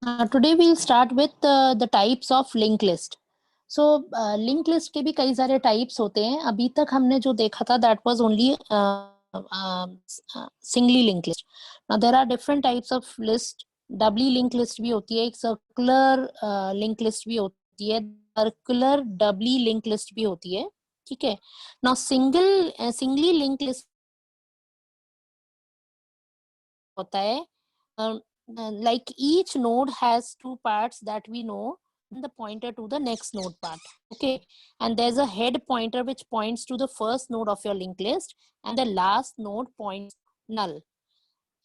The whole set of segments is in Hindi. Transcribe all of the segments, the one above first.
Today we'll start with the types of linked list. So linked list के भी कई सारे types होते हैं. अभी तक हमने जो देखा था that was only singly linked list. Now there are different types of list. Doubly linked list भी होती है, एक circular linked list भी होती है, circular doubly linked list भी होती है. ठीक है. Now singly linked list होता है like each node has two parts that we know, the pointer to the next node part. Okay, and there's a head pointer which points to the first node of your linked list and the last node points null.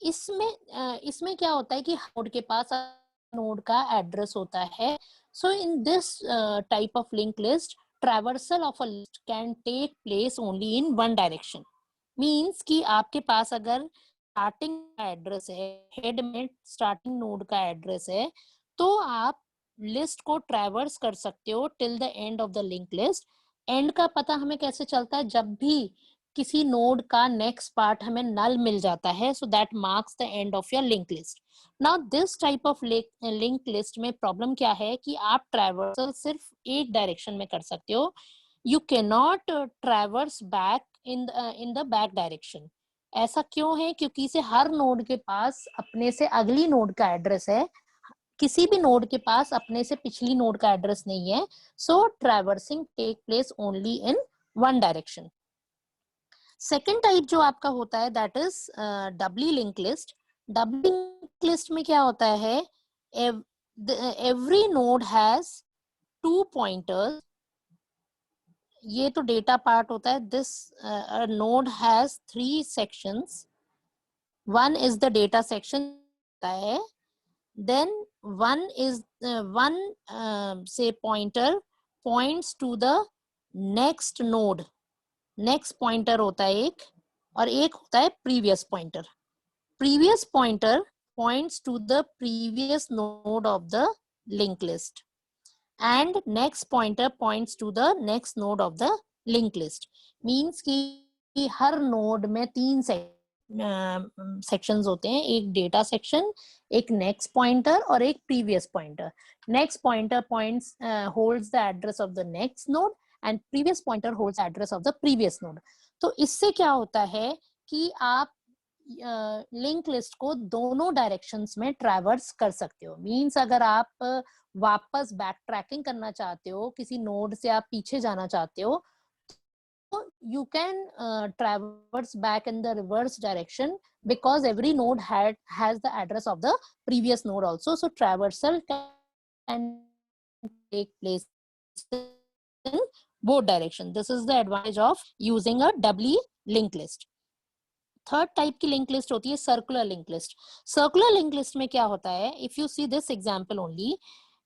इसमें क्या होता है कि नोड के पास नोड का एड्रेस होता है. So in this type of link list traversal of a list can take place only in one direction. Means कि आपके पास अगर स्टार्टिंग का एड्रेस है, हेड में स्टार्टिंग नोड का एड्रेस है, तो आप लिस्ट को ट्रैवर्स कर सकते हो till the end of the link list. And का पता हमें कैसे चलता है? जब भी किसी नोड का नेक्स्ट पार्ट हमें नल मिल जाता है, so that marks the end of your link list. Now this type of link list में प्रॉब्लम क्या है कि आप ट्रैवर्सल सिर्फ एक डायरेक्शन में कर सकते हो. You can not traverse back in the back direction. ऐसा क्यों है? क्योंकि इसे हर नोड के पास अपने से अगली नोड का एड्रेस है, किसी भी नोड के पास अपने से पिछली नोड का एड्रेस नहीं है. So traversing take place only in one direction. Second type जो आपका होता है that is doubly link list. Doubly link list में क्या होता है? Every node has two pointers. ये तो डेटा पार्ट होता है. This node has three sections. One is the data section है, then one say pointer points to the next node. Next pointer होता है एक, और एक होता है previous pointer. Previous pointer points to the previous node of the link list and next pointer points to the next node of the link list. Means कि हर नोड में तीन सेक्शंस होते हैं, एक डेटा सेक्शन, एक नेक्स्ट पॉइंटर और एक previous pointer. Next pointer points holds the address of the next node and previous pointer holds address of the previous node. तो इससे क्या होता है कि आप लिंक लिस्ट को दोनों डायरेक्शंस में ट्रैवर्स कर सकते हो. मींस अगर आप वापस बैक ट्रैकिंग करना चाहते हो, किसी नोड से आप पीछे जाना चाहते हो, you can traverse back in the reverse direction because every node has the address of the previous node also. So traversal can take place in both directions. This is the advantage of using a doubly linked list. Third type की लिंक लिस्ट होती है circular link list. Circular link list में क्या होता है? If you see this example only,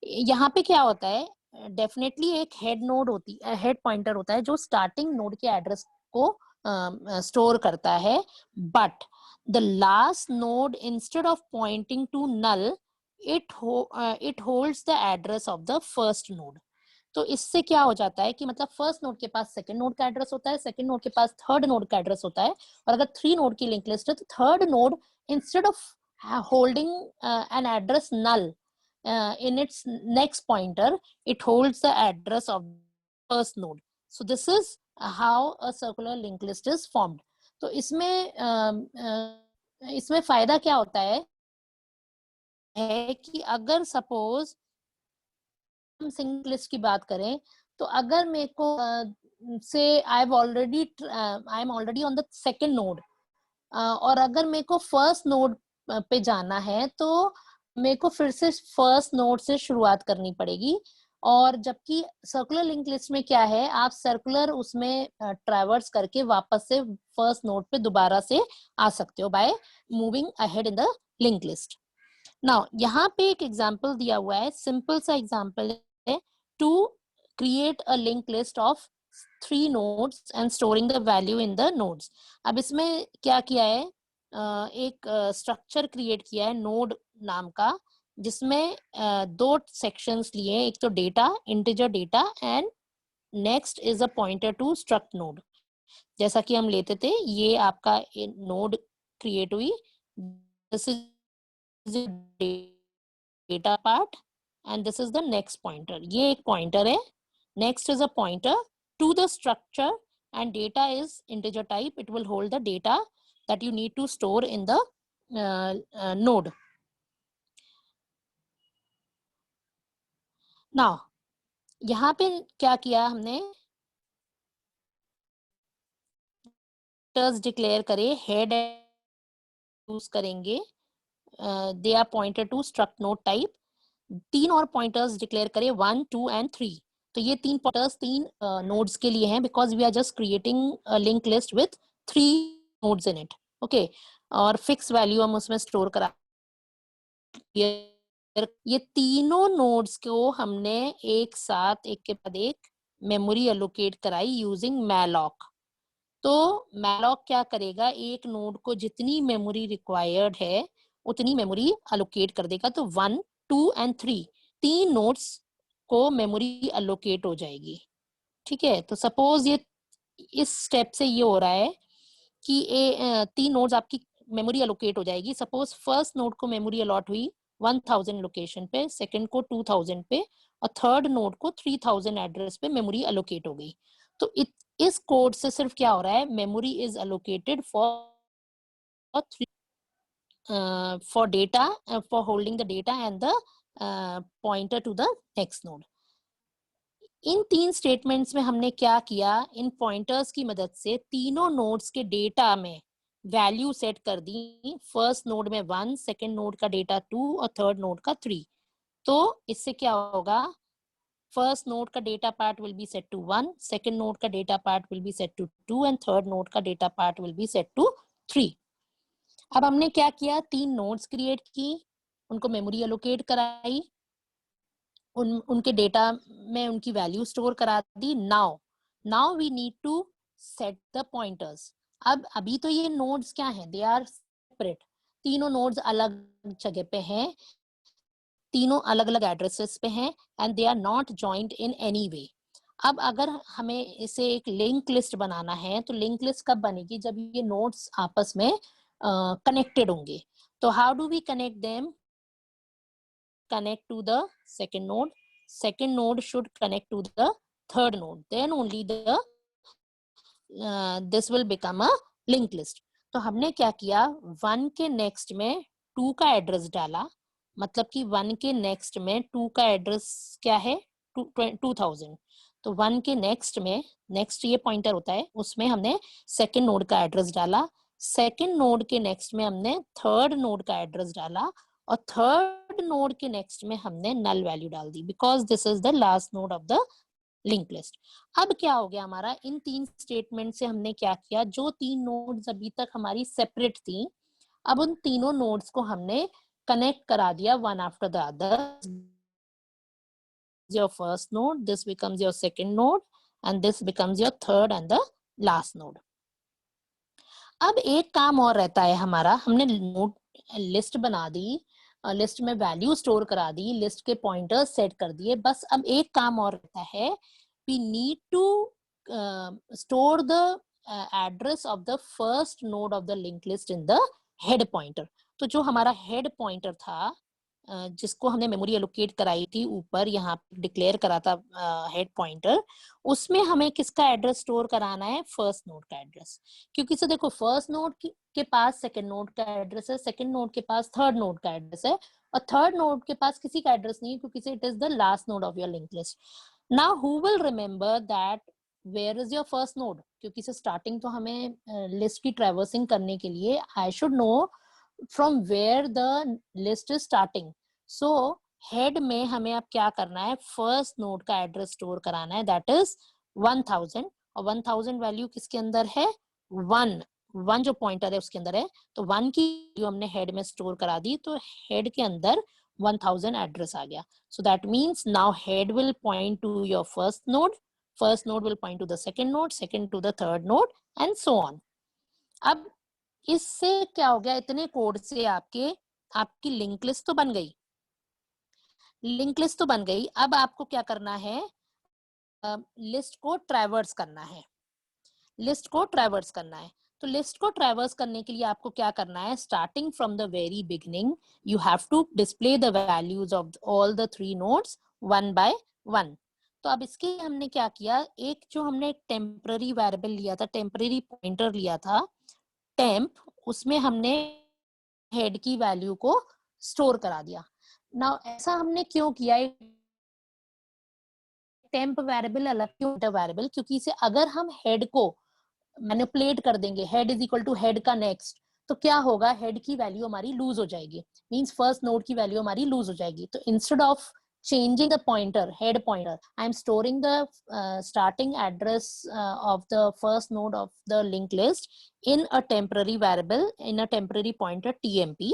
यहाँ पे क्या होता है? डेफिनेटली एक हेड नोड होती है, हेड पॉइंटर होता है जो स्टार्टिंग नोड के एड्रेस को स्टोर करता है. But the last node instead of pointing to null, it holds the address of the first node. तो इससे क्या हो जाता है कि मतलब फर्स्ट नोड के पास सेकंड नोड का एड्रेस होता है, सेकंड नोड के पास थर्ड नोड का एड्रेस होता है, और अगर थ्री नोड की लिंक लिस्ट है तो third node instead of holding an address null in its next pointer, it holds the address of first node. So this is how a circular linked list is formed. तो इसमें फायदा क्या होता है कि अगर सपोज हम सिंगल लिस्ट की बात करें, तो अगर मेरे को से I am already on the second node, और अगर मेरे को फर्स्ट नोड पे जाना है तो मेरे को फिर से फर्स्ट नोड से शुरुआत करनी पड़ेगी. और जबकि सर्कुलर लिंक लिस्ट में क्या है, आप सर्कुलर उसमें ट्रैवर्स करके वापस से फर्स्ट नोड पे दोबारा से आ सकते हो by moving ahead in the link list. Now यहाँ पे एक एग्जांपल दिया हुआ है, सिंपल सा एग्जांपल है, to create a link list of 3 nodes and storing the value in the nodes. अब इसमें क्या किया है, एक स्ट्रक्चर क्रिएट किया है नोड नाम का, जिसमें दो सेक्शंस लिए, एक तो data, integer data, and next is a pointer to struct node. जैसा कि हम लेते थे, ये आपका नोड क्रिएट हुई, this is data part and this is the next pointer. ये एक pointer है. Next is a pointer to the structure and data is integer type. It will hold the data that you need to store in the node. Now यहाँ पे क्या किया हमने, डिक्लेयर करे, हेड यूज करेंगे, they are pointer to struct node type. 3 और पॉइंटर्स डिक्लेयर करे 1, 2 एंड 3. तो ये 3 पॉइंटर्स 3 नोड्स के लिए हैं because we are just creating link list with 3 nodes in it. Okay, और फिक्स वैल्यू हम उसमें स्टोर करा. ये तीनों नोड्स को हमने एक साथ एक के बाद एक मेमोरी एलोकेट कराई यूजिंग मैलॉक. तो मैलॉक क्या करेगा, एक नोड को जितनी मेमोरी रिक्वायर्ड है उतनी मेमोरी एलोकेट कर देगा. तो 1, 2 एंड 3 तीन नोड्स को मेमोरी एलोकेट हो जाएगी. ठीक है, तो सपोज ये इस स्टेप से ये हो रहा है कि 3 नोड्स आपकी मेमोरी एलोकेट हो जाएगी. सपोज फर्स्ट नोड को मेमोरी अलॉट हुई 1000 लोकेशन पे, सेकंड को 2000 पे और थर्ड नोड को 3000 एड्रेस पे मेमोरी एलोकेट हो गई. तो इस कोड से सिर्फ क्या हो रहा है, memory is allocated for data, for holding the data and the pointer to the next node. In 3 statements में हमने क्या किया, इन पॉइंटर्स की मदद से तीनों नोड्स के डेटा में वैल्यू सेट कर दी. फर्स्ट नोड में 1, सेकंड नोड का डेटा 2 और थर्ड नोड का 3. तो इससे क्या होगा, फर्स्ट नोड का data part will be set to 1, second node का data part will be set to 2 and third node का data part will be set to 3. अब हमने क्या किया, 3 नोड्स क्रिएट की, उनको मेमोरी एलोकेट कराई, उनके डेटा में उनकी वैल्यू स्टोर करा दी. Now we need to set the pointers. अब अभी तो ये नोड्स क्या हैं, दे आर सेपरेट. तीनों नोड्स अलग जगह पे हैं, तीनों अलग अलग एड्रेसेस पे हैं and they are not joint in any way. अब अगर हमें इसे एक लिंक लिस्ट बनाना है तो लिंक लिस्ट कब बनेगी, जब ये नोड्स आपस में कनेक्टेड होंगे. तो how do we connect them, connect to the second node should connect to the third node, then only the this will become a linked list. तो हमने क्या किया, 1 के नेक्स्ट में 2 का एड्रेस डाला, मतलब कि 1 के नेक्स्ट में 2 का एड्रेस क्या है 2000. तो 1 के नेक्स्ट में, नेक्स्ट ये पॉइंटर होता है, उसमें हमने सेकंड नोड का एड्रेस डाला. सेकंड नोड के नेक्स्ट में हमने थर्ड नोड का एड्रेस डाला और थर्ड नोड के नेक्स्ट में हमने नल वैल्यू डाल दी because this is the last node of the link list. अब क्या हो गया हमारा, इन 3 स्टेटमेंट से हमने क्या किया, जो 3 नोड्स अभी तक हमारी सेपरेट थी, अब उन तीनों नोड्स को हमने कनेक्ट करा दिया one after the other. Your first node, this becomes your second node and this becomes your third and the last node. अब एक काम और रहता है हमारा, हमने नोड लिस्ट बना दी, लिस्ट में वैल्यू स्टोर करा दी, लिस्ट के पॉइंटर्स सेट कर दिए, बस अब एक काम और रहता है, we need to store the address of the first node of the link list in the head pointer. तो जो हमारा हेड पॉइंटर था, जिसको हमने मेमोरी एलोकेट कराई थी, ऊपर यहाँ डिक्लेयर करा था हेड पॉइंटर, उसमें हमें किसका एड्रेस स्टोर कराना है, फर्स्ट नोड का एड्रेस. क्योंकि से देखो, फर्स्ट नोड के पास सेकंड नोड का एड्रेस है, सेकंड नोड के पास थर्ड नोड का एड्रेस है और थर्ड नोड के पास किसी का एड्रेस नहीं है क्योंकि से it is the last node of your link list. Now who will remember that where is your first node, क्योंकि से स्टार्टिंग तो हमें लिस्ट की ट्रैवर्सिंग करने के लिए I should know from where the list is starting. So head में हमें अब क्या करना है, फर्स्ट नोड का एड्रेस स्टोर कराना है, दैट इज 1000. और 1000 वैल्यू किसके अंदर है, 1 जो पॉइंटर है उसके अंदर है. तो 1 की वैल्यू हमने हेड में स्टोर करा दी, तो हेड के अंदर 1000 एड्रेस आ गया. So that means now head will point to your first node will point to the second to the third node and so on. अब इससे क्या हो गया, इतने कोड से आपकी लिंक लिस्ट तो बन गई. लिंक लिस्ट तो बन गई. अब आपको क्या करना है, लिस्ट को ट्रैवर्स करना है. लिस्ट को ट्रैवर्स करना है. तो लिस्ट को ट्रैवर्स करने के लिए आपको क्या करना है, starting from the very beginning you have to display the values of all the 3 nodes one by one. तो अब इसके लिए हमने क्या किया, एक जो हमने टेम्पररी वेरिएबल लिया था, टेम्पररी पॉइंटर लिया था टेम्प, उसमें हमने हेड की वैल्यू को स्टोर करा दिया। नाउ ऐसा हमने क्यों किया, टेम्प वेरिएबल अलग क्यों वेरिएबल, क्योंकि इसे अगर हम हेड को मैनिपुलेट कर देंगे, head is equal to head का नेक्स्ट, तो क्या होगा, हेड की वैल्यू हमारी लूज हो जाएगी, मींस फर्स्ट नोड की वैल्यू हमारी लूज हो जाएगी। तो instead of changing the pointer, head pointer, I'm storing the starting address of the first node of the linked list in a temporary variable, in a temporary pointer tmp,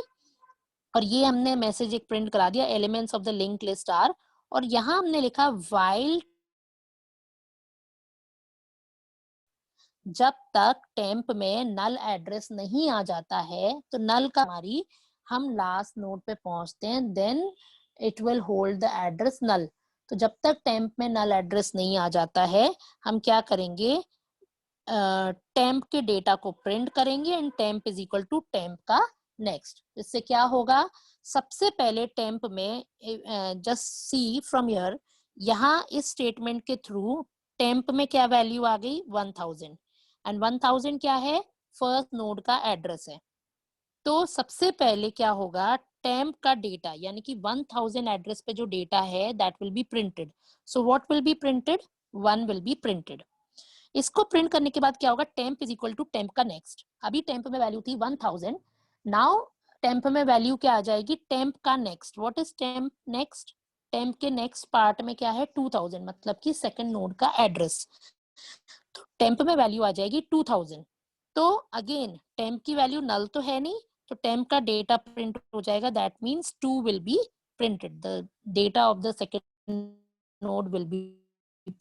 और ये हमने मैसेज एक प्रिंट करा दिया, elements of the link list are, और यहाँ हमने लिखा while जब तक टेम्प में नल एड्रेस नहीं आ जाता है, तो नल का हमारी हम लास्ट नोड पे पहुंचते हैं, then it will hold the address null. तो जब तक टेम्प में नल एड्रेस नहीं आ जाता है, हम क्या करेंगे, टेम्प के डेटा को प्रिंट करेंगे, and temp is equal to temp का नेक्स्ट। इससे क्या होगा, सबसे पहले टेम्प में जस्ट सी फ्रॉम हियर, यहाँ इस स्टेटमेंट के थ्रू टेम्प में क्या वैल्यू आ गई, 1000, एंड 1000 क्या है, फर्स्ट नोड का एड्रेस है। तो सबसे पहले क्या होगा, टेम्प का डेटा यानी कि 1000 एड्रेस पे जो डेटा है that will be printed. So what will be printed, 1 will be printed. इसको प्रिंट करने के बाद क्या होगा, temp is equal to temp का नेक्स्ट। अभी टेम्प में वैल्यू थी 1000, नाउ टेम्प में वैल्यू क्या आ जाएगी, टेम्प का next. What is temp next, temp के नेक्स्ट पार्ट में क्या है, 2000, मतलब कि सेकंड नोड का एड्रेस। तो टेम्प में वैल्यू आ जाएगी 2000। तो अगेन टेम्प की वैल्यू नल तो है नहीं, तो टेम्प का डेटा प्रिंट हो जाएगा, that means 2 will be printed, the data of the second node will be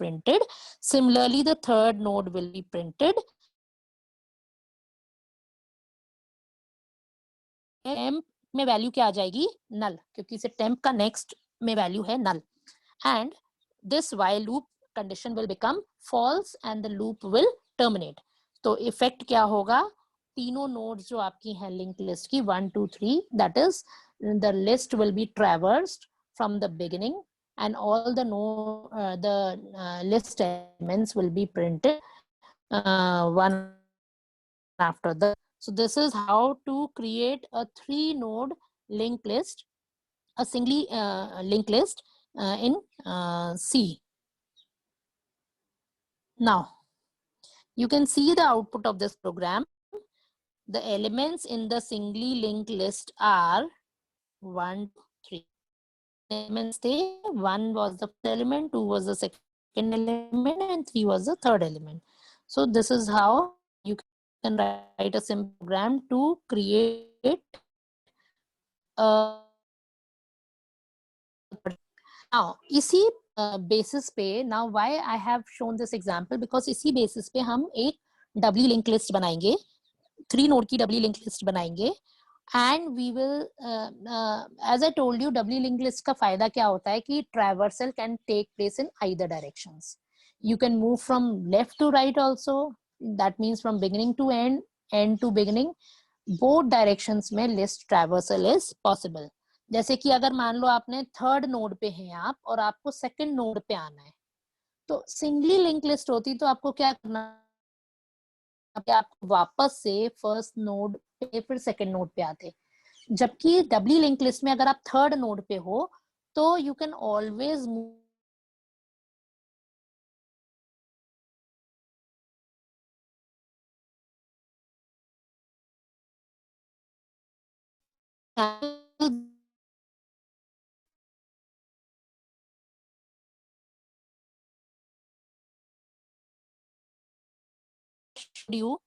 printed. Similarly, the third node will be printed. Temp में वैल्यू क्या आ जाएगी, नल, क्योंकि इसे टेम्प का नेक्स्ट में वैल्यू है null, and this while loop condition will become false and the loop will terminate. तो इफेक्ट क्या होगा, तीनों नोड्स जो आपकी हैं लिंक लिस्ट की 1 2 3, that is the list will be traversed from the beginning and all the list elements will be printed one after the. So this is how to create a 3 node linked list, a singly linked list in C. Now you can see the output of this program. The elements in the singly linked list are 1 3 elements. 1 was the first element, 2 was the second element, and 3 was the third element. So this is how you can write a simple program to create a. Now इसी basis पे, now why I have shown this example, because इसी basis पे हम एक doubly linked list बनाएंगे, 3 node की doubly linked list बनाएंगे, and we will as I told you, doubly linked list का फायदा क्या होता है कि traversal can take place in either directions. You can move from left to right also, that means from beginning to end, end to beginning, both directions में list traversal is possible. जैसे कि अगर मान लो आपने थर्ड नोड पे हैं आप और आपको सेकंड नोड पे आना है, तो सिंगली लिंक लिस्ट होती तो आपको क्या करना, आप वापस से फर्स्ट नोड पे फिर सेकंड नोड पे आते। जबकि डबली लिंक लिस्ट में अगर आप थर्ड नोड पे हो तो you can always you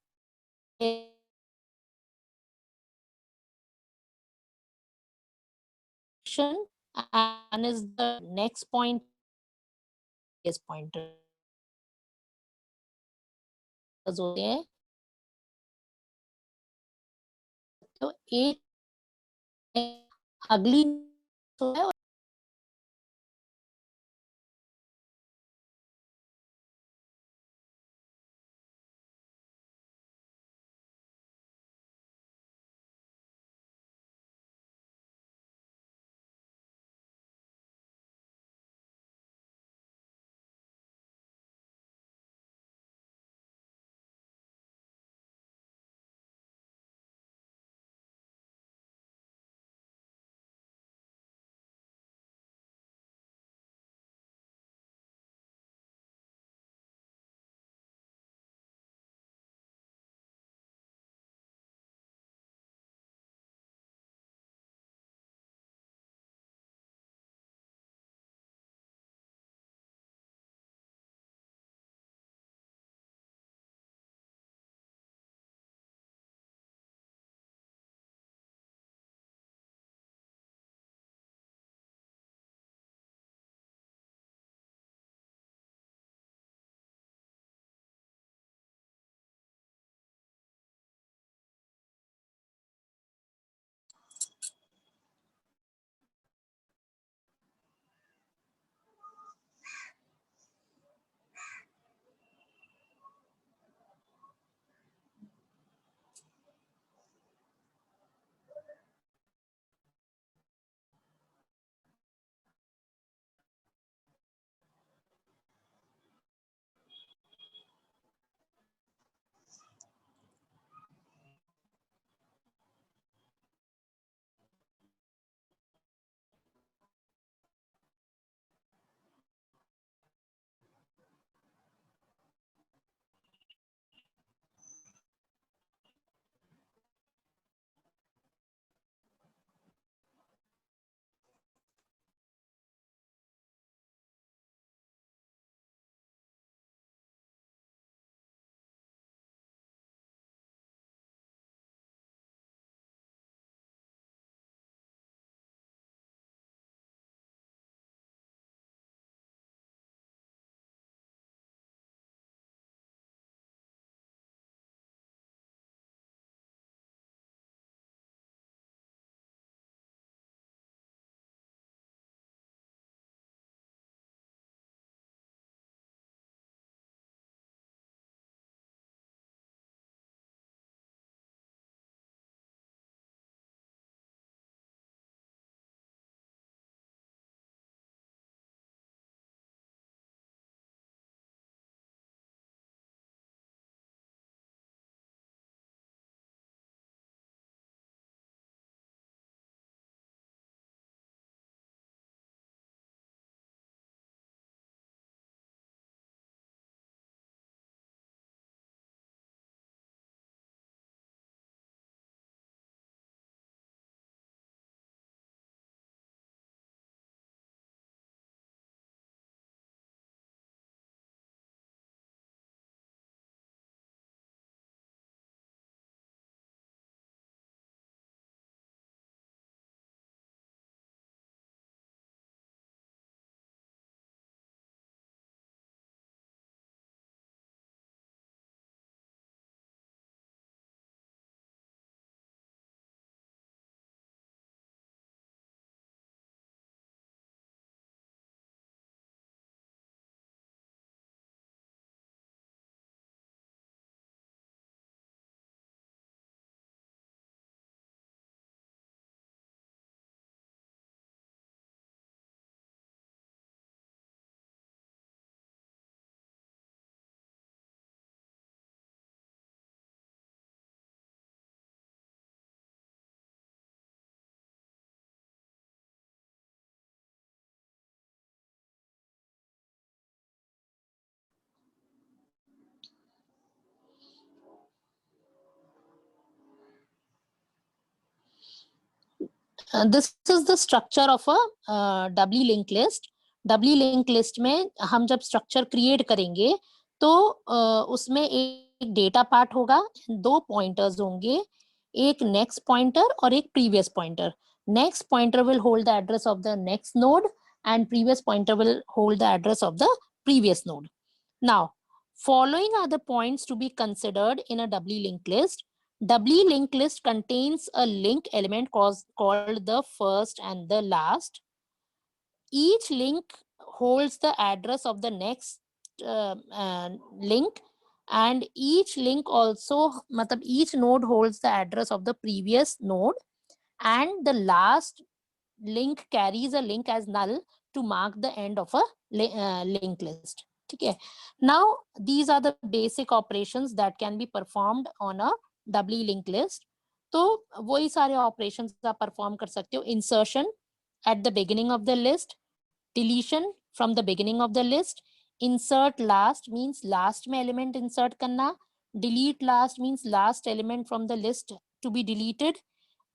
and is the next point is pointer होते हैं। तो एक अगली तो है this is the structure of a doubly link list. Doubly link list में हम जब स्ट्रक्चर क्रिएट करेंगे तो उसमें एक डेटा पार्ट होगा, दो पॉइंटर्स होंगे, एक नेक्स्ट पॉइंटर और एक previous pointer. Next pointer will hold the address of the next node and previous pointer will hold the address of the previous node. Now, following are the points to be considered in a doubly linked list. Doubly linked list contains a link element called the first and the last. Each link holds the address of the next link, and each link also, matlab each node holds the address of the previous node, and the last link carries a link as null to mark the end of a linked list. ठीक है. Now these are the basic operations that can be performed on a doubly linked list. तो वही सारे operations आप perform कर सकते हो. Insertion at the beginning of the list, deletion from the beginning of the list, insert last means last में element insert करना, delete last means last element from the list to be deleted,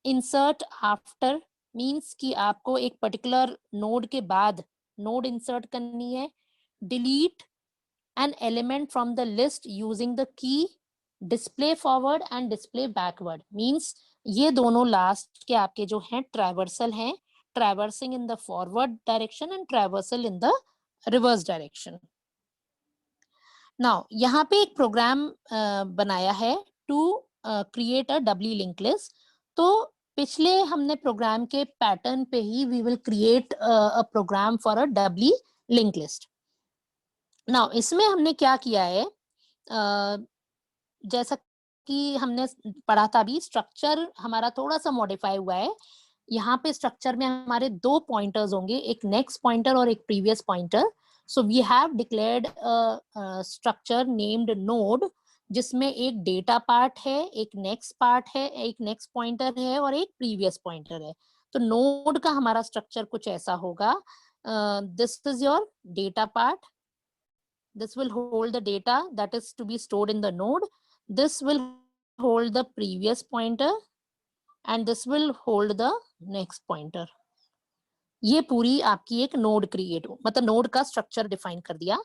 insert after means कि आपको एक पर्टिकुलर नोड के बाद नोड इंसर्ट करनी है, delete an element from the list using the key, display forward and display backward means ये दोनों लास्ट के आपके जो हैं ट्रैवर्सल हैं, traversing in the forward direction and traversal in the reverse direction. Now यहाँ पे एक प्रोग्राम बनाया है to create a doubly link list. तो पिछले हमने प्रोग्राम के पैटर्न पे ही we will create a program for a doubly link list. Now इसमें हमने क्या किया है, जैसा कि हमने पढ़ा था अभी, स्ट्रक्चर हमारा थोड़ा सा मॉडिफाई हुआ है. यहाँ पे स्ट्रक्चर में हमारे दो पॉइंटर्स होंगे, एक नेक्स्ट पॉइंटर और एक previous pointer. So we have declared structure named node जिसमें एक डेटा पार्ट है, एक नेक्स्ट पार्ट है, एक नेक्स्ट पॉइंटर है और एक प्रीवियस पॉइंटर है. तो नोड का हमारा स्ट्रक्चर कुछ ऐसा होगा. This is your data part. This will hold the data that is to be stored in the node. This will hold the previous pointer and this will hold the next pointer. ये पूरी आपकी एक नोड क्रिएट हो, मतलब नोड का स्ट्रक्चर डिफाइन कर दिया.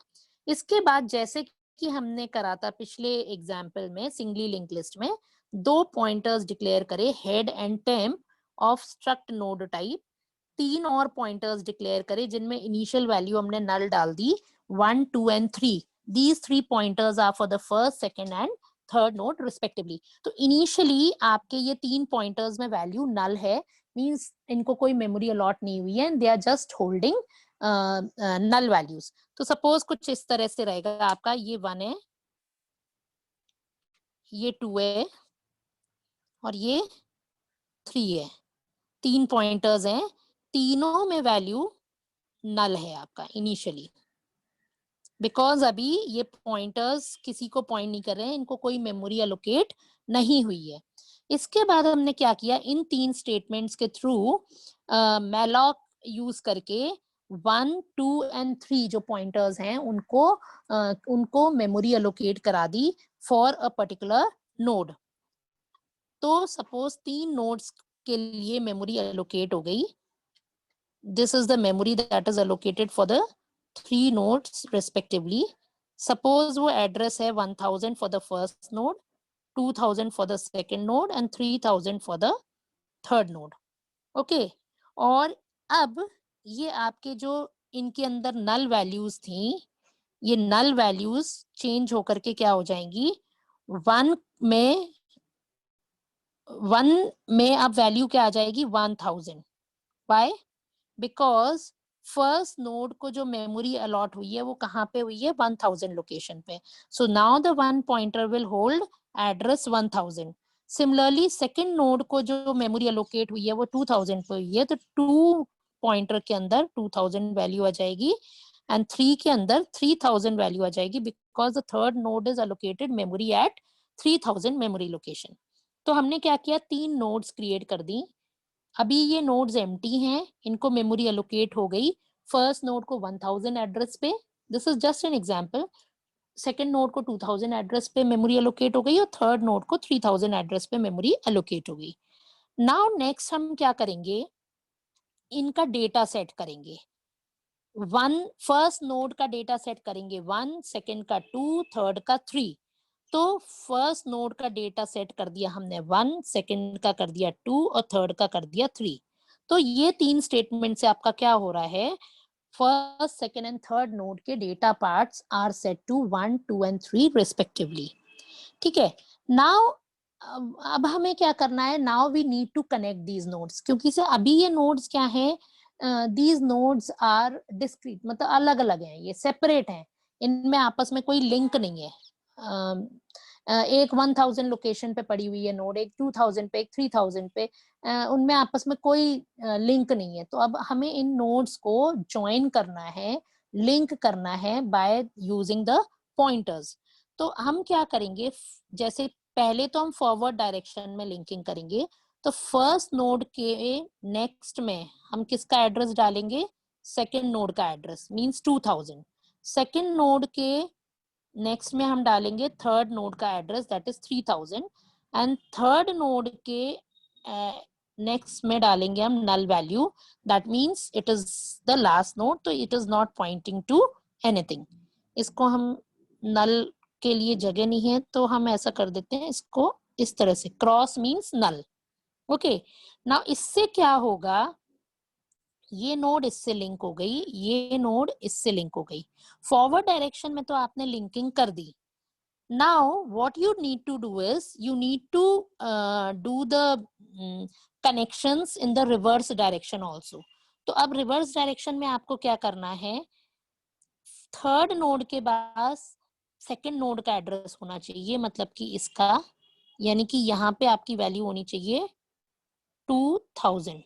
इसके बाद जैसे कि हमने करा था पिछले एग्जाम्पल में सिंगली लिंक लिस्ट में, दो पॉइंटर्स डिक्लेयर करे, head and temp of struct node type. तीन और पॉइंटर्स डिक्लेयर करे जिनमें इनिशियल वैल्यू हमने नल डाल दी, 1, 2 and 3. These 3 pointers are for the first, second and third node respectively. तो इनिशियली आपके ये तीन पॉइंटर्स में वैल्यू नल है, मींस इनको कोई मेमोरी अलॉट नहीं हुई है, they are just holding null values. तो सपोज कुछ इस तरह से रहेगा आपका, ये 1 है, ये 2 है और ये 3 है. तीन पॉइंटर्स हैं, तीनों में वैल्यू नल है आपका इनिशियली, बिकॉज अभी ये पॉइंटर्स किसी को पॉइंट नहीं कर रहे हैं, इनको कोई मेमोरी एलोकेट नहीं हुई है. इसके बाद हमने क्या किया, इन तीन स्टेटमेंट्स के थ्रू मैलॉक यूज करके 1, 2 and 3 जो पॉइंटर्स हैं उनको मेमोरी एलोकेट करा दी फॉर अ पर्टिकुलर नोड. तो सपोज तीन नोड्स के लिए मेमोरी एलोकेट हो गई. This is the memory that is allocated for the 3 nodes respectively. Suppose वो एड्रेस है 1000 for the first node, 2000 for the second node and 3000 for the third node. Okay. और अब ये आपके जो इनके अंदर नल वैल्यूज थी, ये नल वैल्यूज चेंज होकर के क्या हो जाएंगी, 1 में अब वैल्यू क्या आ जाएगी, 1000. Why? Because फर्स्ट नोड को जो मेमोरी अलॉट हुई है वो कहाँ पे हुई है, 1000 लोकेशन पे. So now the one pointer will hold address 1000. Similarly second node को जो मेमोरी एलोकेट हुई है वो 2000 पे हुई है, तो 2 पॉइंटर के अंदर 2000 वैल्यू आ जाएगी एंड 3 के अंदर 3000 वैल्यू आ जाएगी, because the third node is allocated memory at 3000 memory location. तो हमने क्या किया, तीन नोड्स क्रिएट कर दी. अभी ये नोड्स एम्प्टी हैं, इनको मेमोरी एलोकेट हो गई. फर्स्ट नोड को 1000 एड्रेस पे, this is just an example. Second node को 2000 एड्रेस पे मेमोरी एलोकेट हो गई और थर्ड नोड को 3000 एड्रेस पे मेमोरी एलोकेट हो गई. नाउ नेक्स्ट हम क्या करेंगे, इनका डेटा सेट करेंगे। फर्स्ट नोड का डेटा सेट करेंगे 1, सेकंड का 2, थर्ड का 3। तो फर्स्ट नोड का डेटा सेट कर दिया हमने 1, सेकंड का कर दिया 2 और थर्ड का कर दिया 3। तो ये 3 स्टेटमेंट से आपका क्या हो रहा है, first, second and third node के data parts are set to 1, 2 and 3 respectively. ठीक है, नाउ अब हमें क्या करना है, now we need to connect these nodes, क्योंकि से अभी ये नोड्स क्या है, दीज नोड्स आर डिस्क्रीट, मतलब अलग अलग हैं, ये सेपरेट हैं, इनमें आपस में कोई लिंक नहीं है। एक 1000 लोकेशन पे पड़ी हुई है नोड, एक 2000 पे, एक 3000 पे, उनमें आपस में कोई लिंक नहीं है। तो अब हमें इन नोड्स को ज्वाइन करना है, लिंक करना है बाय यूजिंग द पॉइंटर्स। तो हम क्या करेंगे, जैसे पहले तो हम फॉरवर्ड डायरेक्शन में लिंकिंग करेंगे। तो फर्स्ट नोड के नेक्स्ट में हम किसका एड्रेस डालेंगे, सेकंड नोड का एड्रेस, मींस 2000। सेकंड नोड के नेक्स्ट में हम डालेंगे थर्ड नोड का address, that is 3000। And third node के नेक्स्ट में डालेंगे हम null value, that means it is the last node, तो it is not pointing to anything. इसको हम नल के लिए जगह नहीं है तो हम ऐसा कर देते हैं, इसको इस तरह से, क्रॉस मींस नल। ओके, नाउ इससे क्या होगा, ये नोड इससे लिंक हो गई, ये नोड इससे लिंक हो गई। फॉरवर्ड डायरेक्शन में तो आपने लिंकिंग कर दी। Now what you need to do is you need to do the connections in the reverse direction also. तो अब रिवर्स डायरेक्शन में आपको क्या करना है, थर्ड नोड के पास सेकंड नोड का एड्रेस होना चाहिए, मतलब कि इसका, यानी कि यहाँ पे आपकी वैल्यू होनी चाहिए 2000।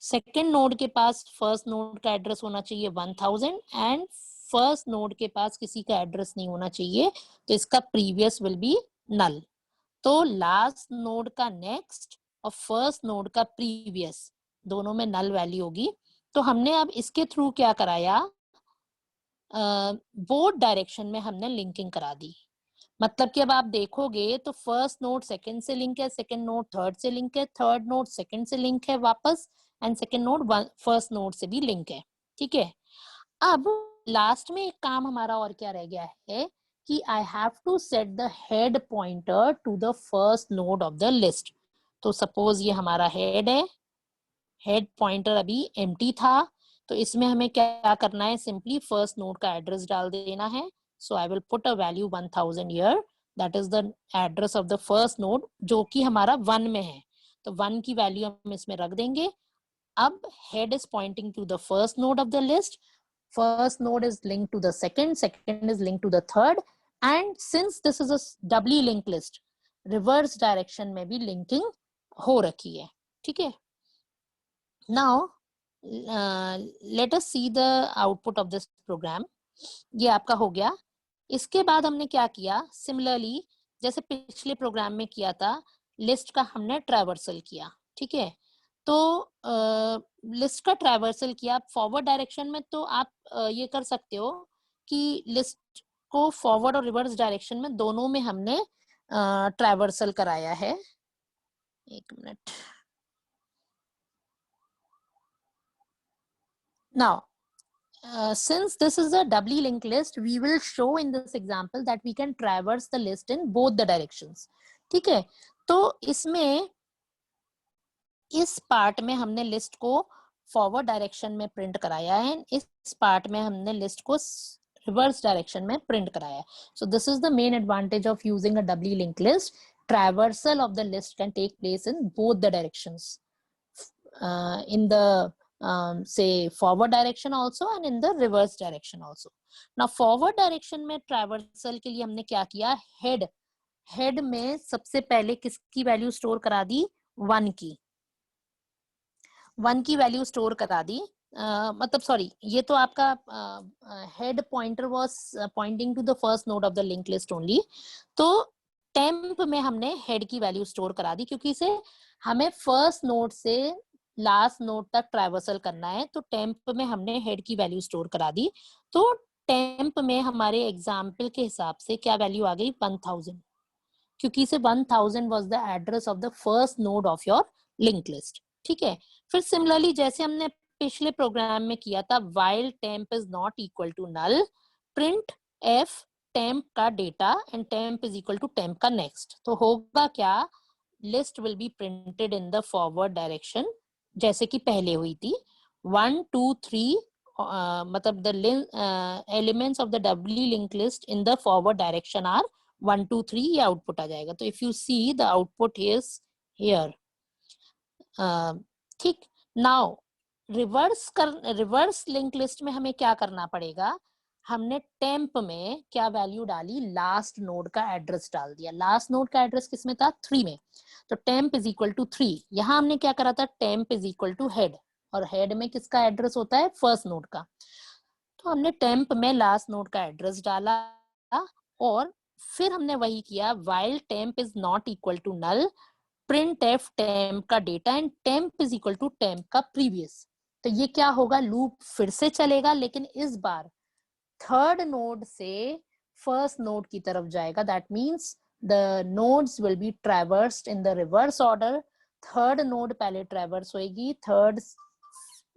सेकेंड नोड के पास फर्स्ट नोड का एड्रेस होना चाहिए 1000 एंड फर्स्ट नोड के पास किसी का एड्रेस नहीं होना चाहिए, तो इसका प्रीवियस विल बी नल। तो लास्ट नोड का नेक्स्ट और फर्स्ट नोड का प्रीवियस दोनों में नल वैल्यू होगी। तो हमने अब इसके थ्रू क्या कराया, बोथ डायरेक्शन में हमने लिंकिंग करा दी। मतलब कि अब आप देखोगे तो फर्स्ट नोड सेकंड से लिंक है, सेकंड नोड थर्ड से लिंक है, थर्ड नोड सेकंड से लिंक है वापस, and second node first node से भी लिंक है। ठीक है, अब लास्ट में एक काम हमारा और क्या रह गया है कि I have to set the head pointer to the first node of the list. तो सपोज ये हमारा हेड है, हेड पॉइंटर अभी एम्प्टी था, तो इसमें हमें क्या करना है, सिंपली फर्स्ट नोड का एड्रेस डाल देना है। So I will put a value 1000 here, that is the address of the first node, जो कि हमारा 1 में है, तो 1 की वैल्यू हम इसमें रख देंगे। अब head is pointing to the first node of the list, first node is linked to the second, second is linked to the third, and since this is a doubly linked list, reverse direction में भी linking हो रखी है। ठीक है, now let us see the output of this program। ये आपका हो गया। इसके बाद हमने क्या किया, सिमिलरली जैसे पिछले प्रोग्राम में किया था, लिस्ट का हमने ट्रैवर्सल किया। ठीक है, तो लिस्ट का ट्रैवर्सल किया फॉरवर्ड डायरेक्शन में, तो आप ये कर सकते हो कि लिस्ट को फॉरवर्ड और रिवर्स डायरेक्शन में दोनों में हमने ट्रैवर्सल कराया है। एक minute, now since this is a doubly linked list, we will show in this example that we can traverse the list in both the directions। ठीक है, तो इसमें इस पार्ट में हमने लिस्ट को फॉरवर्ड डायरेक्शन में प्रिंट कराया है, इस पार्ट में हमने लिस्ट को रिवर्स डायरेक्शन में प्रिंट कराया है। So this is the main advantage of using a doubly link list. Traversal of the list can take place in both the directions, in the say forward direction also and in the reverse direction also। now forward direction में traversal के लिए हमने क्या किया, हेड में सबसे पहले किसकी वैल्यू स्टोर करा दी, 1 की वैल्यू स्टोर करा दी। मतलब सॉरी, ये तो आपका head pointer was pointing to the first node of the link list only. तो टेम्प में हमने हेड की वैल्यू स्टोर करा दी, क्योंकि इसे हमें फर्स्ट नोड से लास्ट नोड तक ट्रैवर्सल करना है, तो टेम्प में हमने हेड की वैल्यू स्टोर करा दी। तो टेम्प में हमारे एग्जाम्पल के हिसाब से क्या वैल्यू आ गई, 1000, क्योंकि इसे 1000 was the address of the first node of your link list. ठीक है, फिर सिमिलरली जैसे हमने पिछले प्रोग्राम में किया था, while temp is not equal to null, print f temp का data and temp is equal to temp का next। तो होगा क्या, list will be printed in the forward direction जैसे कि पहले हुई थी। 1 2 3 मतलब the elements of the doubly linked list in the forward direction are 1 2 3, ये आउटपुट आ जाएगा। तो if you see the output is here। ठीक, नाउ रिवर्स लिंक लिस्ट में हमें क्या करना पड़ेगा, हमने टेम्प में क्या वैल्यू डाली, लास्ट नोड का एड्रेस डाल दिया। लास्ट नोड का एड्रेस किसमें था, 3 में। तो टेम्प इज इक्वल टू 3। यहां हमने क्या करा था, temp is equal to head, और हेड में किसका एड्रेस होता है, फर्स्ट नोड का। तो हमने टेम्प में लास्ट नोड का एड्रेस डाला और फिर हमने वही किया, while temp is not equal to null, print F temp का data and temp is equal to temp का प्रीवियस। तो ये क्या होगा, लूप फिर से चलेगा, लेकिन इस बार थर्ड नोड से फर्स्ट नोड की तरफ जाएगा। That means the nodes will be traversed in the reverse order. Third node पहले ट्रैवर्स होएगी, थर्ड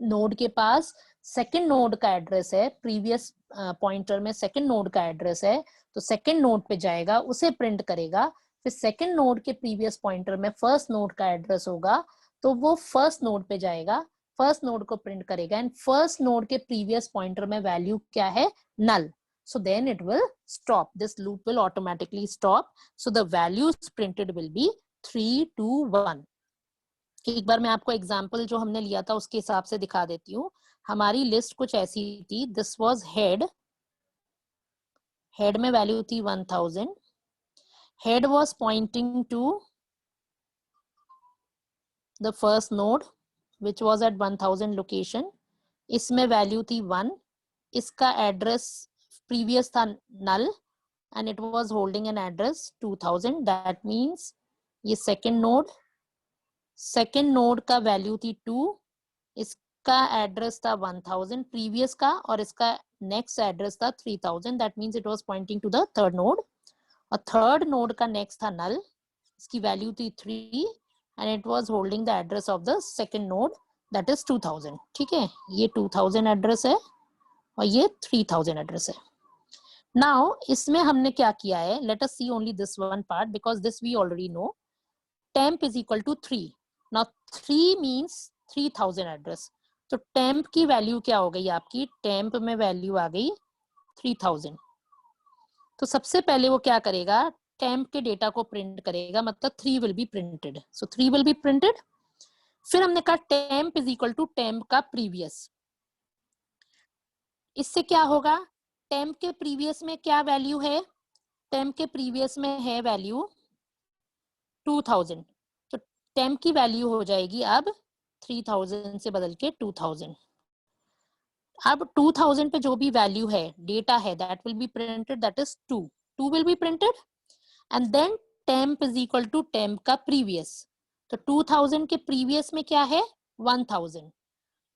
नोड के पास सेकंड नोड का एड्रेस है, प्रीवियस पॉइंटर में सेकंड नोड का एड्रेस है, तो सेकंड नोड पे जाएगा, उसे प्रिंट करेगा। फिर सेकंड नोड के प्रीवियस पॉइंटर में फर्स्ट नोड का एड्रेस होगा, तो वो फर्स्ट नोड पे जाएगा, फर्स्ट नोड को प्रिंट करेगा, एंड फर्स्ट नोड के प्रीवियस पॉइंटर में वैल्यू क्या है, नल। So then it will stop. This loop will automatically stop. So the values printed will be 3 2 1। एक बार मैं आपको एग्जाम्पल जो हमने लिया था उसके हिसाब से दिखा देती हूँ। हमारी लिस्ट कुछ ऐसी थी, दिस वाज हेड, हेड में वैल्यू थी 1000, head was pointing to the first node which was at 1000 location, इसमें वैल्यू थी 1, इसका एड्रेस प्रीवियस था null and it was holding an address 2000। That means ये सेकेंड नोड का वैल्यू थी 2, इसका एड्रेस था 1000 प्रीवियस का, और इसका नेक्स्ट एड्रेस था 3000। That means it was pointing to the third node, और थर्ड नोड का नेक्स्ट था नल, इसकी वैल्यू थी 3 and it was holding the address of the second node that is 2000। ठीक है, ये 2000 एड्रेस है और ये 3000 एड्रेस है। नाउ इसमें हमने क्या किया है, let us see only this one part because this we already know. temp is equal to 3। now 3 means 3000 address. तो temp की वैल्यू क्या हो गई आपकी, temp में वैल्यू आ गई 3000। तो सबसे पहले वो क्या करेगा, temp के डेटा को प्रिंट करेगा, मतलब 3 will be printed। so 3 will be printed। फिर हमने कहा temp is equal to temp का प्रीवियस। इससे क्या होगा, temp के प्रीवियस में क्या वैल्यू है, temp के प्रीवियस में है वैल्यू 2000। तो temp की वैल्यू हो जाएगी अब 3000 से बदल के 2000। अब 2000 पे जो भी वैल्यू है, डेटा है, that will be printed, that is 2 will be printed and then temp is equal to temp का प्रीवियस। तो 2000 के प्रीवियस में क्या है, 1000।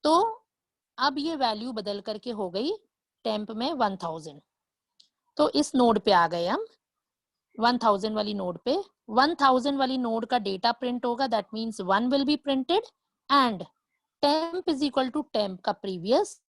तो अब ये वैल्यू बदल करके हो गई temp में 1000। तो इस नोड पे आ गए हम, 1000 वाली नोड पे। 1000 वाली नोड का डेटा प्रिंट होगा, that means 1 will be printed and temp is equal to temp का previous.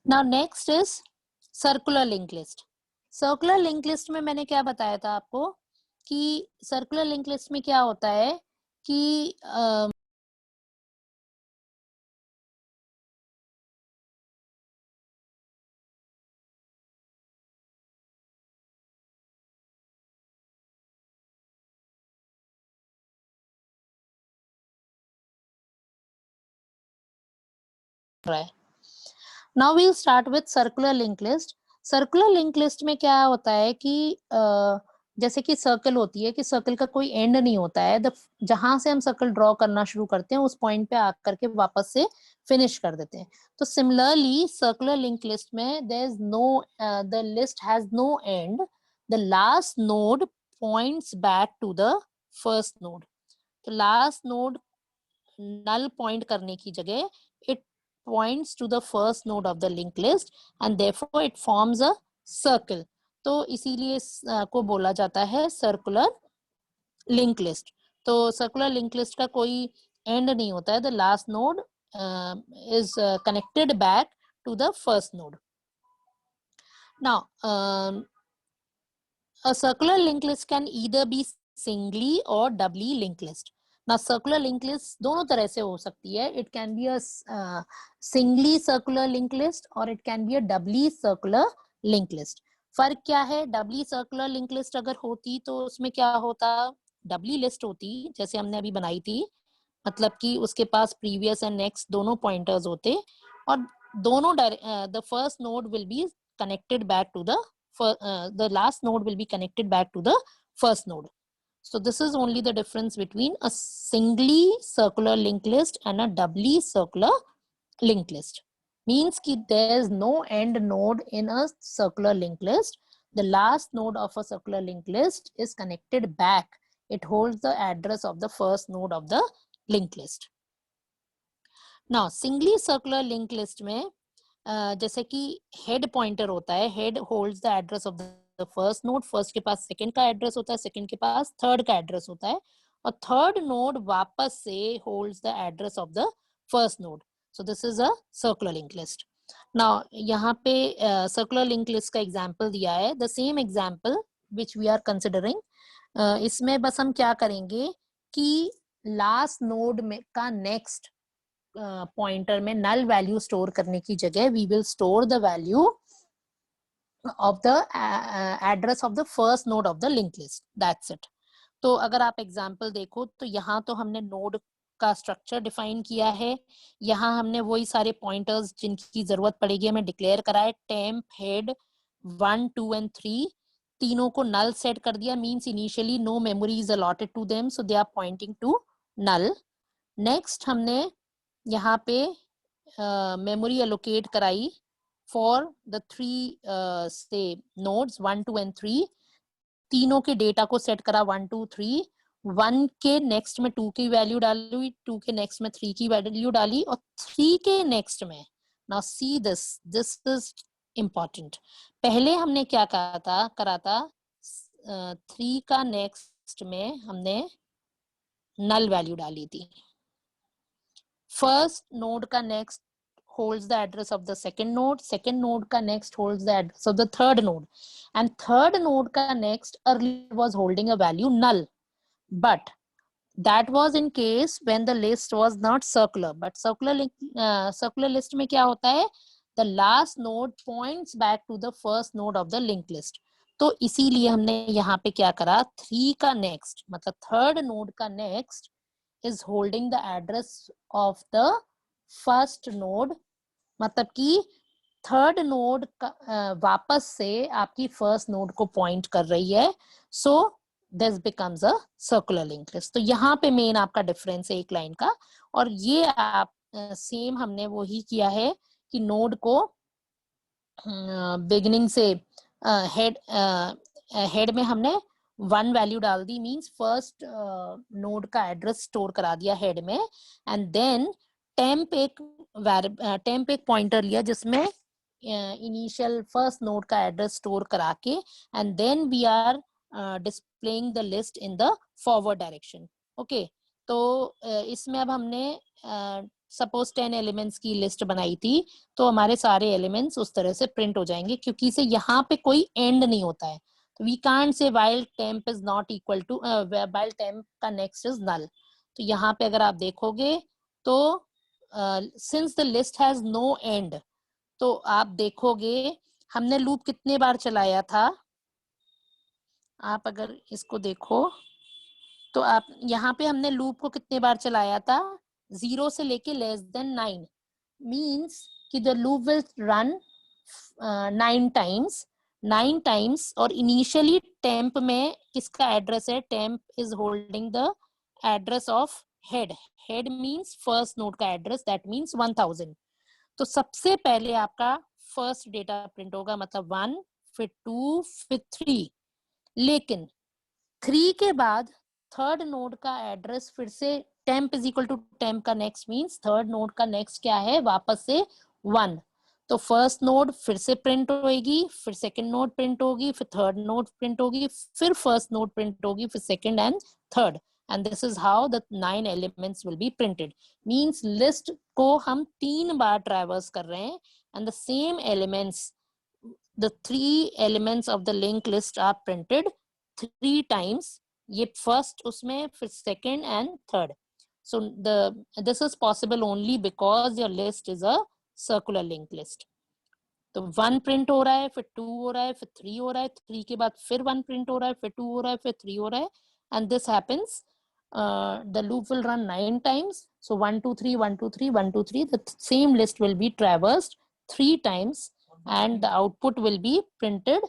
Now next is circular link list. Circular link list में मैंने क्या बताया था आपको कि सर्कुलर लिंक लिस्ट में क्या होता है कि now we'll start with circular link list. Circular link list में क्या होता है कि जैसे कि सर्कल होती है कि सर्कल का कोई एंड नहीं होता है, जहां से हम सर्कल ड्रॉ करना शुरू करते हैं उस पॉइंट पे आकर के वापस से फिनिश कर देते हैं। तो सिमिलरली सर्कुलर लिंक लिस्ट में there is no, the list has no end, the last node points back to the first node. तो लास्ट नोड null point करने की जगह it points to the first node of the linked list and therefore it forms a circle। तो इसीलिए को बोला जाता है सर्कुलर लिंक लिस्ट। तो सर्कुलर लिंक लिस्ट का कोई एंड नहीं होता है, the last node is connected back to the first node। Now a circular linked list can either be singly or doubly linked list। Now circular linked list दोनों तरह से हो सकती है, it can be a singly circular linked list और it can be a doubly circular linked list। फर्क क्या है, doubly circular linked list अगर होती तो उसमें क्या होता, doubly list होती जैसे हमने अभी बनाई थी, मतलब कि उसके पास प्रीवियस एंड नेक्स्ट दोनों पॉइंटर्स होते और दोनों the first node will be connected back to the last node will be connected back to the first node। So this is only the difference between a singly circular linked list and a doubly circular linked list। Means कि there is no end node in a circular linked list। The last node of a circular linked list is connected back, it holds the address of the first node of the linked list। Now singly circular linked list में जैसे कि हेड पॉइंटर होता है, head holds the address of the first node, first के पास सेकंड का एड्रेस होता है, सेकंड के पास थर्ड का एड्रेस होता है और थर्ड नोड वापस से holds the address of the first node. So this is a circular link list. Now यहाँ पे सर्कुलर लिंक लिस्ट का एग्जांपल दिया है, the same example which we are considering. इसमें बस हम क्या करेंगे कि लास्ट नोड में का नेक्स्ट पॉइंटर में नल वैल्यू स्टोर करने की जगह we will store the value of the address of the first node of the link list, that's it. तो अगर आप एग्जांपल देखो तो यहाँ तो हमने नोड का स्ट्रक्चर डिफाइन किया है, यहाँ हमने वही सारे पॉइंटर्स जिनकी जरूरत पड़ेगी हमें डिक्लेयर करा है, टेम्प, हेड 1 2 एंड 3 तीनों को नल सेट कर दिया, means initially no memory is allotted to them so they are pointing to null. Next हमने यहाँ पे मेमोरी एलोकेट कराई फॉर द थ्री से नोड्स 1 2 एंड 3, तीनों के डेटा को सेट करा 1 2 3, 1 के नेक्स्ट में 2 की वैल्यू डाली, 2 के नेक्स्ट में 3 की वैल्यू डाली और 3 के नेक्स्ट में, now see this is important, पहले हमने क्या करा था 3 का नेक्स्ट में हमने नल वैल्यू डाली थी, फर्स्ट नोड का next holds the address of the second node, second node ka next holds the address of the third node, and third node ka next earlier was holding a value null, but that was in case when the list was not circular, but circular list में क्या होता है, the last node points back to the first node of the linked list। तो इसीलिए हमने यहाँ पे क्या करा, 3 का next मतलब third node का next is holding the address of the first node, मतलब कि थर्ड नोड वापस से आपकी फर्स्ट नोड को पॉइंट कर रही है, so this becomes a circular link list. तो यहाँ पे मेन आपका डिफरेंस है एक लाइन का, और ये आप सेम हमने वही किया है कि नोड को बिगिनिंग से हेड में हमने 1 वैल्यू डाल दी, मींस फर्स्ट नोड का एड्रेस स्टोर करा दिया हेड में, एंड देन टेम्प एक पॉइंटर लिया जिसमें इनिशियल फर्स्ट नोड का एड्रेस स्टोर करा के, and then we are displaying the list in the forward direction. Okay, तो इसमें अब हमने सपोज 10 एलिमेंट्स की लिस्ट बनाई थी, तो हमारे सारे एलिमेंट्स उस तरह से प्रिंट हो जाएंगे क्योंकि से यहाँ पे कोई एंड नहीं होता है। तो we can't say while temp is not equal to while temp का next is null. तो यहाँ पे अगर आप देखोगे तो since the list has no end, तो आप देखोगे हमने लूप कितने बार चलाया था. आप अगर इसको देखो तो आप यहाँ पे हमने लूप को कितने बार चलाया था, 0 से लेके लेस देन 9, मीन्स कि the loop will run 9 times. और इनिशियली टेम्प में किसका एड्रेस है, temp is holding the address of head. Head means first node का एड्रेस, दैट मीन्स 1000. तो सबसे पहले आपका फर्स्ट डेटा प्रिंट होगा, मतलब 1, फिर 2, फिर 3. लेकिन 3 के बाद थर्ड नोड का एड्रेस फिर से temp is equal to temp का नेक्स्ट, मीन्स थर्ड नोड का नेक्स्ट क्या है, वापस से 1. तो फर्स्ट नोड फिर से प्रिंट होगी, फिर सेकंड नोड प्रिंट होगी, फिर थर्ड नोड प्रिंट होगी, फिर फर्स्ट नोड प्रिंट होगी, फिर second and third. And this is how the 9 elements will be printed. Means list को हम 3 बार ट्रैवर्स कर रहे हैं, and the same elements, the 3 elements of the linked list are printed 3 times. ये फर्स्ट उसमें, फिर second and third. So this is possible only because your list is a circular linked list. तो 1 प्रिंट हो रहा है, फिर 2 हो रहा है, फिर 3 हो रहा है, 3 के बाद फिर 1 प्रिंट हो रहा है, फिर 2 हो रहा है, फिर 3 हो रहा है. And this happens, the loop will run 9 times. So 1 2 3 1 2 3 1 2 3, the same list will be traversed 3 times, and the output will be printed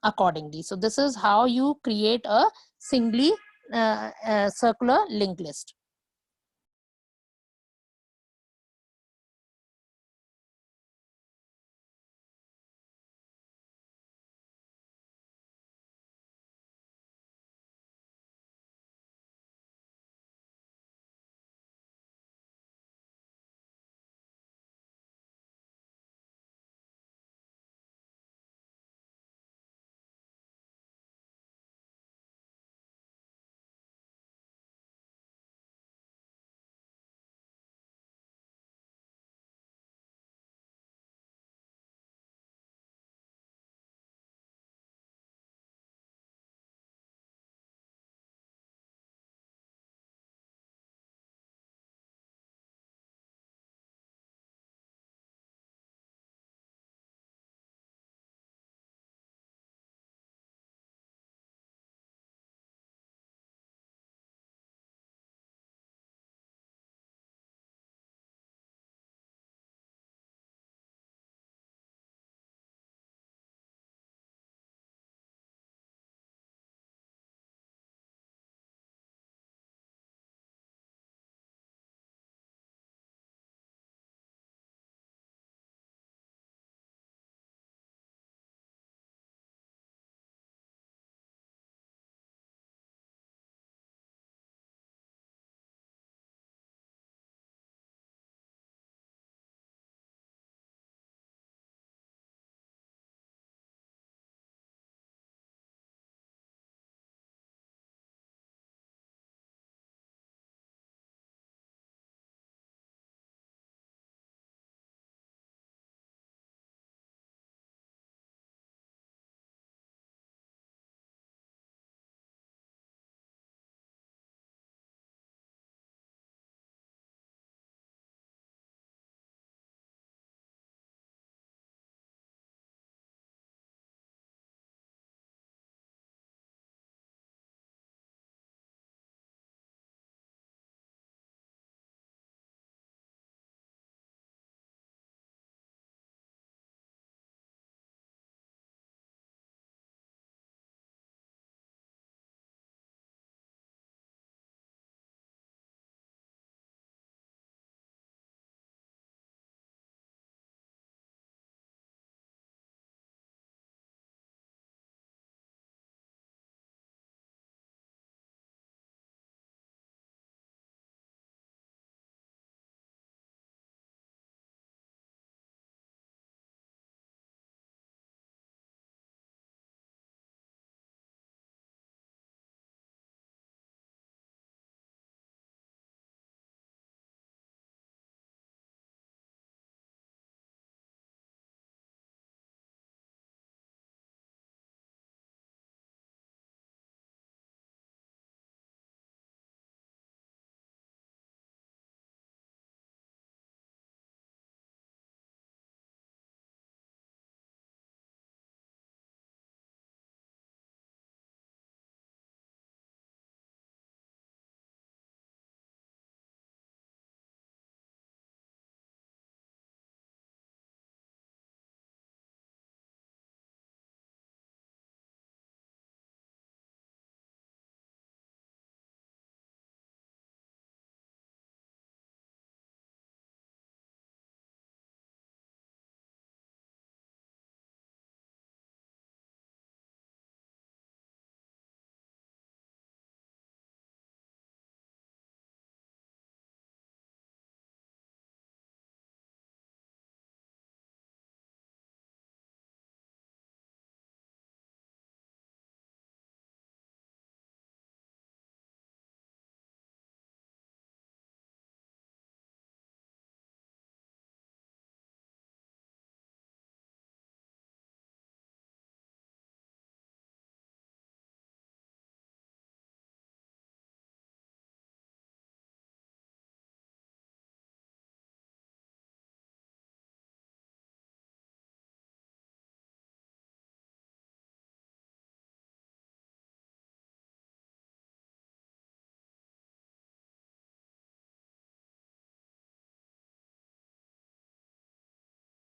accordingly. So this is how you create a singly circular linked list.